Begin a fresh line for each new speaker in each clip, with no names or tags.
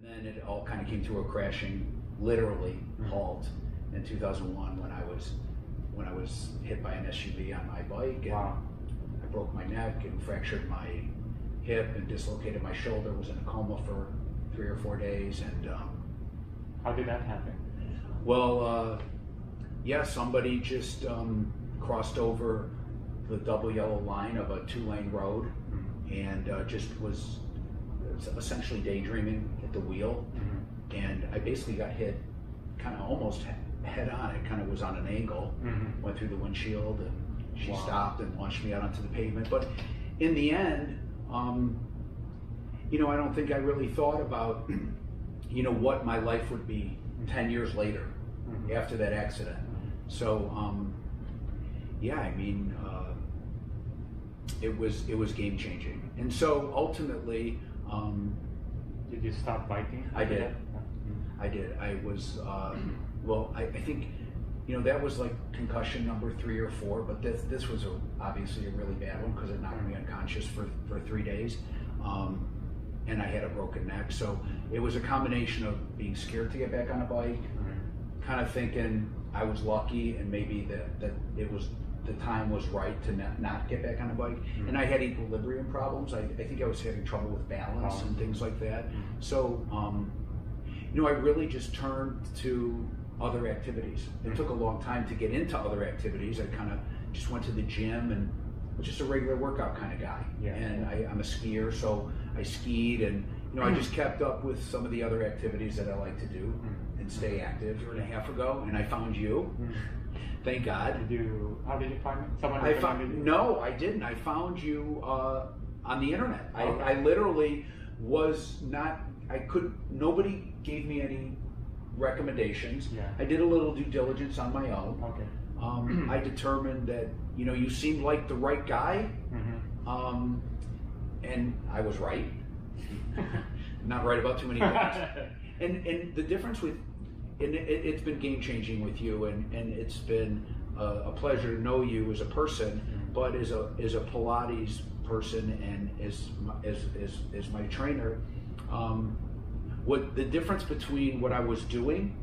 then it all kind of came to a crashing, literally halt in 2001 when I was hit by an SUV on my bike, and I broke my neck and fractured my hip and dislocated my shoulder. Was in a coma for 3 or 4 days. And
how did that happen?
Well, yeah, somebody just crossed over the double yellow line of a 2-lane road and just was essentially daydreaming at the wheel. And I basically got hit kind of almost head on. It kind of was on an angle, went through the windshield, and she stopped and launched me out onto the pavement. But in the end, you know, I don't think I really thought about, you know, what my life would be 10 years later after that accident. So, yeah, I mean, it was game changing. And so ultimately,
did you stop biking?
I did. I did. I was, well, I think, you know, that was like concussion number 3 or 4, but this was obviously a really bad one because it knocked me unconscious for 3 days. And I had a broken neck. So it was a combination of being scared to get back on a bike, kind of thinking I was lucky and maybe that it was, the time was right to not get back on a bike. And I had equilibrium problems. I think I was having trouble with balance and things like that. So, you know, I really just turned to other activities. It took a long time to get into other activities. I kind of just went to the gym and was just a regular workout kind of guy. And I'm a skier, so I skied, and you know, I just kept up with some of the other activities that I like to do and stay active. 1.5 years ago, and I found you. Thank God.
How did you find me? Someone
recommended you? No, I didn't. I found you on the internet. I literally was not, nobody gave me any recommendations. I did a little due diligence on my own. I determined that, you know, you seemed like the right guy, and I was right. Not right about too many things. And the difference with, and it's been game changing with you, and it's been a pleasure to know you as a person, but as a Pilates person and as my trainer, what the difference between what I was doing,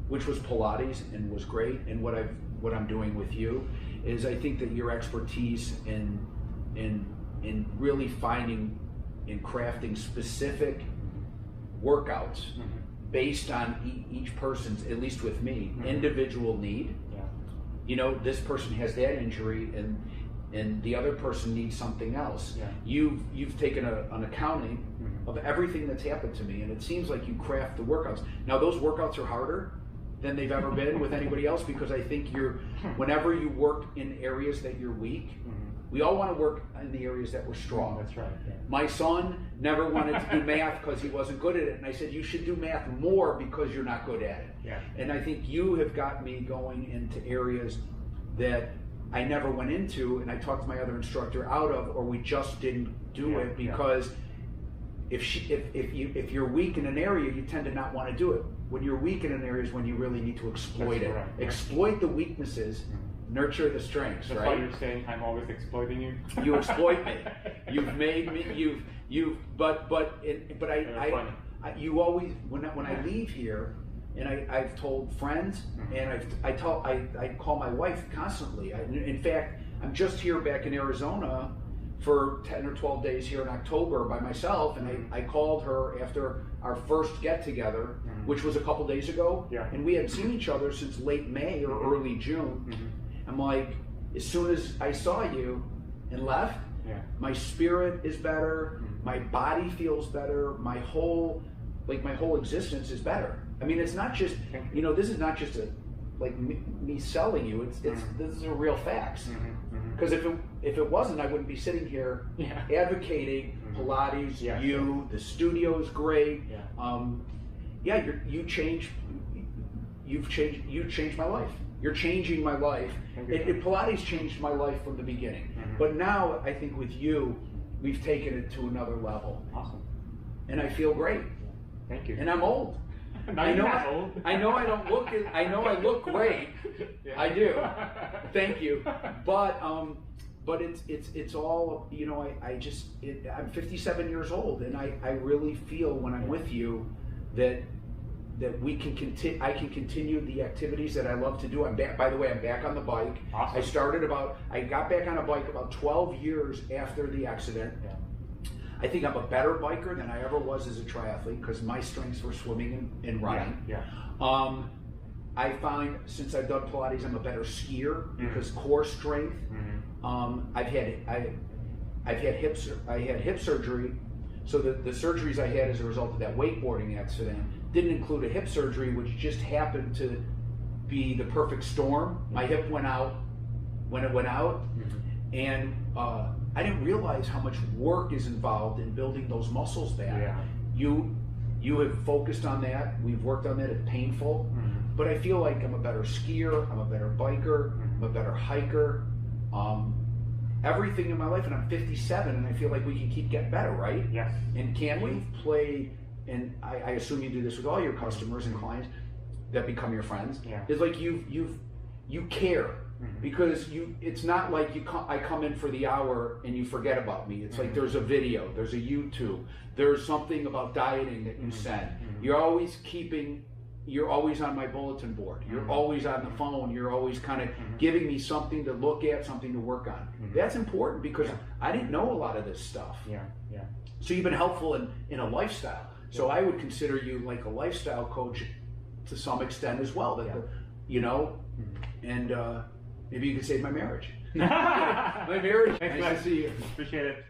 which was Pilates and was great, and what I'm doing with you, is I think that your expertise in really finding and crafting specific workouts based on each person's, at least with me, individual need. You know, this person has that injury and the other person needs something else. You've taken an accounting of everything that's happened to me, and it seems like you craft the workouts. Now those workouts are harder than they've ever been with anybody else, because I think whenever you work in areas that you're weak, we all want to work in the areas that we're strong.
That's right.
My son never wanted to do math because he wasn't good at it, and I said, you should do math more because you're not good at it. And I think you have got me going into areas that I never went into, and I talked to my other instructor out of, or we just didn't do it because if you're weak in an area, you tend to not want to do it. When you're weak in an area is when you really need to exploit it. Exploit the weaknesses, nurture the strengths.
That's why you're saying I'm always exploiting you.
You exploit me. You've made me. You always, when I leave here, and I've told friends, and I call my wife constantly. In fact, I'm just here back in Arizona for 10 or 12 days here in October by myself, and I called her after our first get-together, which was a couple days ago, and we hadn't seen each other since late May or early June. I'm like, as soon as I saw you and left, my spirit is better, my body feels better, my whole existence is better. I mean, it's not just, you know, this is not just me selling you, this is a real facts. Because if it wasn't, I wouldn't be sitting here advocating Pilates, the studio's great. You've changed my life. You're changing my life. Pilates changed my life from the beginning. But now I think with you, we've taken it to another level.
Awesome.
And I feel great.
Thank you.
And I'm old. I know I don't look it. I know I look great. I do. Thank you. But it's all, you know, I'm 57 years old, and I really feel when I'm with you that we can continue. I can continue the activities that I love to do. I'm back. By the way, I'm back on the bike.
Awesome.
I got back on a bike about 12 years after the accident.
Yeah.
I think I'm a better biker than I ever was as a triathlete because my strengths were swimming and running.
Yeah.
I find since I've done Pilates, I'm a better skier because core strength. I've had hip surgery, so the surgeries I had as a result of that wakeboarding accident didn't include a hip surgery, which just happened to be the perfect storm. My hip went out when it went out, and I didn't realize how much work is involved in building those muscles back. Yeah. You have focused on that. We've worked on that. It's painful, but I feel like I'm a better skier. I'm a better biker. I'm a better hiker. Everything in my life, and I'm 57, and I feel like we can keep getting better, right?
Yes.
And can we play? And I assume you do this with all your customers and clients that become your friends.
Yeah.
It's like you care. Because it's not like I come in for the hour and you forget about me. It's like there's a video, there's a YouTube, there's something about dieting that you send. You're always on my bulletin board. You're always on the phone. You're always kind of giving me something to look at, something to work on. That's important because I didn't know a lot of this stuff.
Yeah.
So you've been helpful in a lifestyle. So I would consider you like a lifestyle coach to some extent as well. And maybe you could save my marriage. My marriage.
Thanks,
nice to see you.
Appreciate it.